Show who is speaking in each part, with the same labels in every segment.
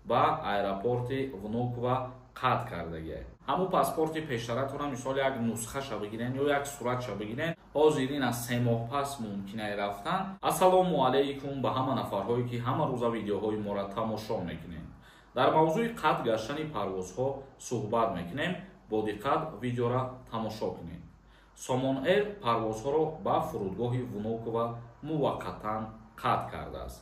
Speaker 1: ба аэропорти Внуково қатъ кардагиаст. ҳамун паспорти пештаратона мисол як нусхаша бигирен ё як суратша бигирен, ҳозирин аз 3 моҳ пас мумкина рафтан. Ассалому алайкум ба ҳама нафарҳое ки ҳама рӯза видеоҳои моро тамошо мекунед. дар мавзӯи қатъ гаштани парвозҳо суҳбат мекунем. бо диққат видеоро тамошо кунед. Somon Air парвозҳоро ба фурудгоҳи Внуково муваққатан қатъ кардааст.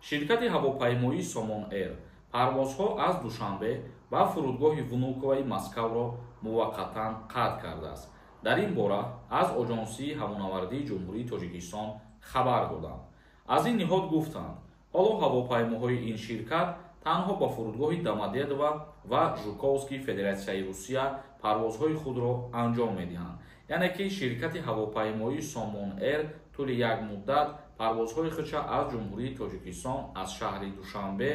Speaker 1: Ширкати ҳавопаймоии Somon Air парвозҳо аз душанбе ба фурудгоҳи Внуковои Москваро муваққатан қатъ кардааст. дар ин бора аз оҷонсии ҳавонавардии ҷумҳурии Тоҷикистон хабар доданд. аз ин ниҳод гуфтанд, ҳоло ҳавопаймоҳои ин ширкат танҳо ба фурудгоҳи Домодедово ва Жуковский Федератсияи Русия парвозҳои худро анҷом медиҳанд. яъне ки ширкати ҳавопаймоии Somon Air тӯли як муддат парвозҳои худша аз ҷумҳурии Тоҷикистон аз шаҳри Душанбе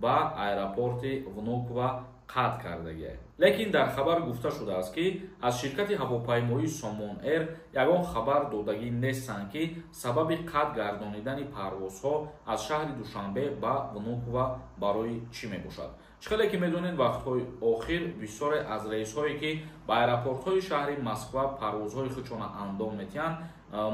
Speaker 1: ба аэропорти Внуково қатъ кардагиаст. лекин дар хабар гуфта шудааст ки аз ширкати ҳавопаймоии Somon Air ягон хабар додагӣ нестанд ки сабаби қатъ гардонидани парвозҳо аз шаҳри Душанбе ба Внуково барои чӣ мебошад. чхеле ки медонед вақтҳои охир бисёре аз рейсҳое ки ба аэропортҳои шаҳри Москва парвозҳои худшона андом метиҳанд,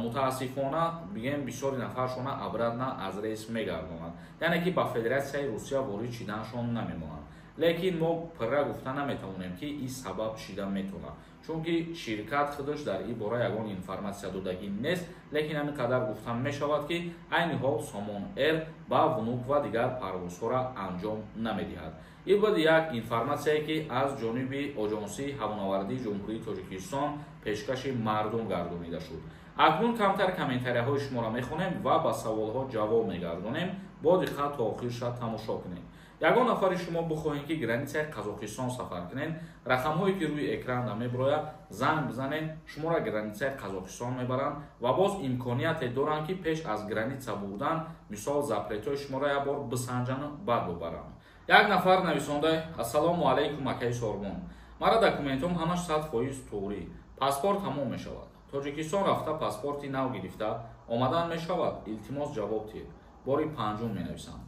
Speaker 1: мутаассифона бигем бисёри нафаршона обратно аз рейс мегардонанд, яъне ки ба Федератсияи Русия ворид шиданашон намемонанд. лекин мо пурра гуфта наметавонем ки ин сабаб шида метавонад, чунки ширкат худаш дар ин бора ягон информатсия додагӣ нест. лекин ҳамин қадар гуфта мешавад ки айни ҳол Somon Air ба Внуково дигар парвозҳоро анҷом намедиҳад. ин буд як информатсие ки аз ҷониби оҷонсии ҳавонавардии ҷумҳурии Тоҷикистон пешкаши мардум гардонида шуд. акнун камтар комментарияҳои шуморо мехонем ва ба саволҳо ҷавоб мегардонем. бо диққат то охирша тамошо кунед. ягон нафари шумо бихоҳед ки границаи Қазоқистон сафар кунед, рақамҳое ки рӯи экрана меброяд занг бизанед, шуморо границаи Қазоқистон мебаранд ва боз имконияте доранд ки пеш аз граница бурдан мисол запретҳои шуморо як бор бисанҷану баъд бубаранд. як нафар нависонда: ассалому алайкум акаи Сормон, мара документҳом ҳамаш 100% туғрӣ, паспорт ҳамон мешавад. Тоҷикистон рафта паспорти нав гирифта омадан мешавад, илтимос ҷавоб диҳед. бори панҷум менависам.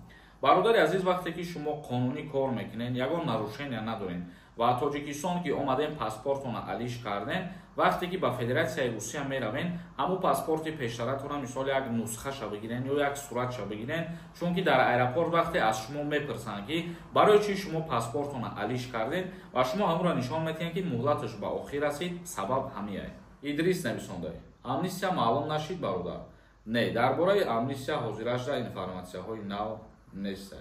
Speaker 1: бародари азиз, вақте ки шумо қонунӣ кор мекунед, ягон нарушения надоред ва Тоҷикистон ки омаден паспортона алиш карден, вақте ки ба Федератсияи Русия меравен, ҳамун паспорти пештаратона мисол як нусхаша бигирен ё як суратша бигирен, чунки дар аэропорт вақте аз шумо мепурсанд ки барои чӣ шумо паспортона алиш кардед ва шумо ҳамонро нишон метиҳед ки муҳлаташ ба охир расид, сабаб ҳамияе. Идрис нависонда: амнистия маълум нашид бародар? Не, дар бораи амнистия ҳозирашда информатсияҳои нав нест.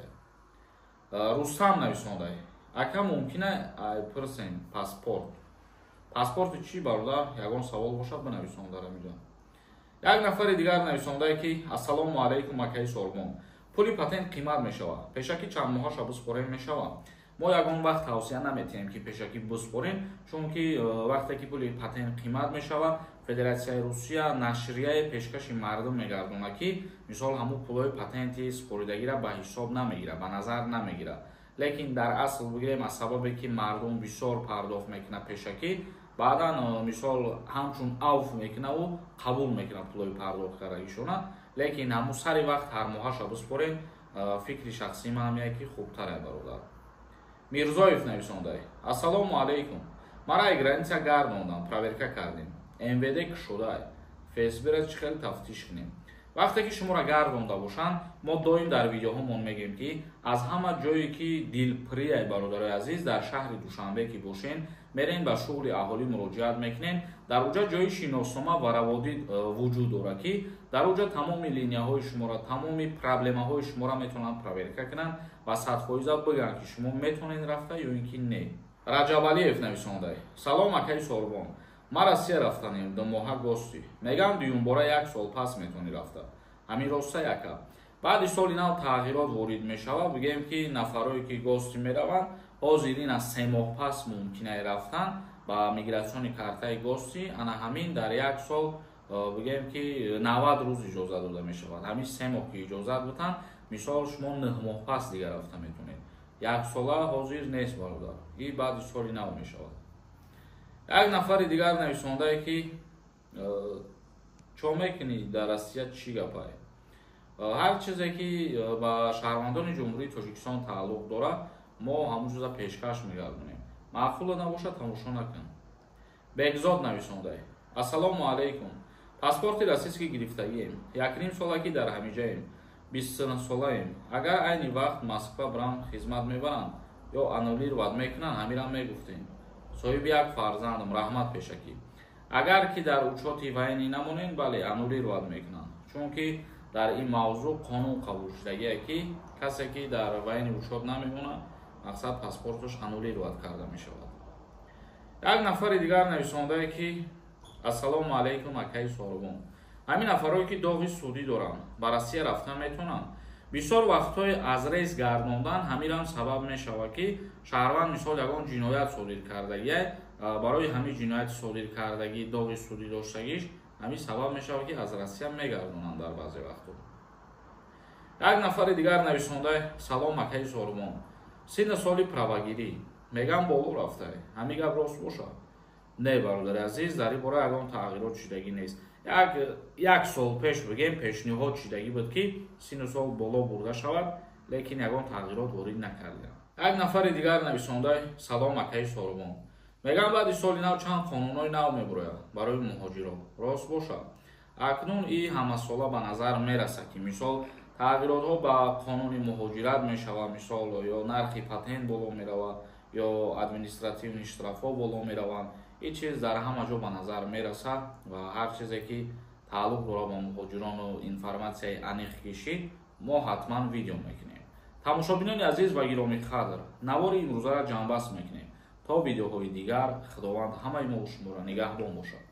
Speaker 1: Рустам нависонда: ака мумкина айпирсен паспорти чӣ бародар? ягон савол бошад бинависондарам иҷо. як нафари дигар нависонда ки ассалому алайкум акаи Сормон, пули патент қимат мешавад, пешаки чанд моҳаша биспорем мешавад. мо ягон вақт тавсия наметиҳем ки пешакӣ биспорем, чунки вақте ки пули патент қимат мешавад, Федератсияи Русия нашрияи пешкаши мардум мегардонад ки мисол ҳамун пулои патенти споридагиро ба ҳисоб намегирад, ба назар намегирад. лекин дар асл бигирем аз сабабе ки мардум бисёр пардохт мекунад пешакӣ, баъдан мисол ҳамчун авф мекунад ӯ қабул мекунад пулои пардохт карданашона. лекин ҳамун сари вақт ҳар моҳаша биспорем, фикри шахсии ман ҳамяе ки хубтар е бародар. Мирзоев нависонда: ассалому алайкум, мараи граница гардондам, проверка кардем, МВД кушодай, ФСБ-ро чӣ хел тафтиш кунем. вақте ки шуморо гардонда бошанд, мо доим дар видеоҳомон мегӯем ки аз ҳама ҷое ки дилпирияй бародарои азиз дар шаҳри Душанбе ки бошен, мерен ба шуғли аҳолӣ муроҷиат мекунен. дар уҷа ҷои шиноснома ва раводид вуҷуд дорад ки дар уҷа тамоми линияҳои шуморо, тамоми проблемаҳои шуморо метавонанд проверка кунанд ва 100% бигӯянд ки шумо метавонед рафта ё ин ки не. Раҷабалиев нависонда: салом акаи Сорбон, ма Россия рафтанем, 2 моҳа гости, мегӯям дуюмбора 1 сол пас метавонӣ рафта. ҳамин роста яка. баъди соли нав тағйирот ворид мешавад, бигӯем ки нафарое ки гости мераванд, ҳозирин аз 3 моҳ пас мумкина рафтан ба мигратсиони картаи гости, ана ҳамин дар 1 сол бигӯем ки 90 рӯз иҷозат дода мешавад. ҳамин 3 моҳ ки иҷозат бутанд, мисол шумо 9 моҳ пас дигар рафта метавонед. 1 сола ҳозир нест бародар, ин баъди соли нав мешавад. як нафари дигар нависондае ки чо мекунӣ дар Россия чӣ гапае? ҳар чизе ки ба шаҳрвандони ҷумҳурии Тоҷикистон тааллуқ дорад, мо ҳамон чиза пешкаш мегардонем. маъқула набошад тамошо накун. бекзод нависонда: ассалому алайкум. паспорти российский гирифтагием. 1,5 солаки дар ҳамиҷаем. 23 солаем. агар айни вақт Москва брам хизмат мебаранд ё аннулировать мекунанд, ҳамирам мегуфтем. соҳиби як фарзандам, раҳмат пешакӣ. агар ки дар учёти вайнӣ намонем, бале аннулировать мекунанд. чунки дар ин мавзӯъ қонун қабул шудагие ки касе ки дар вайни учёт намемонад, мақсад паспорташ аннулировать карда мешавад. як нафари дигар нависондае ки ассалому алайкум акаи сорубон. ҳамин нафарое ки доғи судӣ доранд, ба Россия рафтан метавонанд. бисёр вақтҳои аз рейс гардондан ҳамирам сабаб мешавад ки шаҳрванд мисол ягон ҷиноят содир кардагие, барои ҳамин ҷинояти содир кардагӣ доғи судӣ доштагиш ҳамин сабаб мешавад ки аз Россия мегардонанд дар баъзе вақтҳо. як нафари дигар нависонда: салом акаи сорубон. синни соли правагирӣ мегам боло рафтае. ҳамин гап рост бошад? не бародари азиз, дар ин бора ягон тағйирот шидагӣ нест. як сол пеш бигем пешниҳод шидагӣ буд ки синни сол боло бурда шавад, лекин ягон тағйирот ворид накардем. як нафари дигар нависонда: салом акаи сорубон. мегам баъди соли нав чанд қонунҳои нав мебурояд барои муҳоҷирон. рост бошад? акнун ин ҳамасола ба назар мерасад ки мисол тағйиротҳо ба қонуни муҳоҷират мешавад, мисол ё нархи патент боло меравад ё административни штрафҳо боло мераванд. ин чиз дар ҳама ҷо ба назар мерасад ва ҳар чизе ки тааллуқ дорад ба муҳоҷирону информатсияи аниқ кишид, мо ҳатман видео мекунем. тамошобинони азиз ва гиромии қадр, навори имрӯзаро ҷамъбаст мекунем. то видеоҳои дигар, худованд ҳамаи мо шуморо нигаҳбон бошад.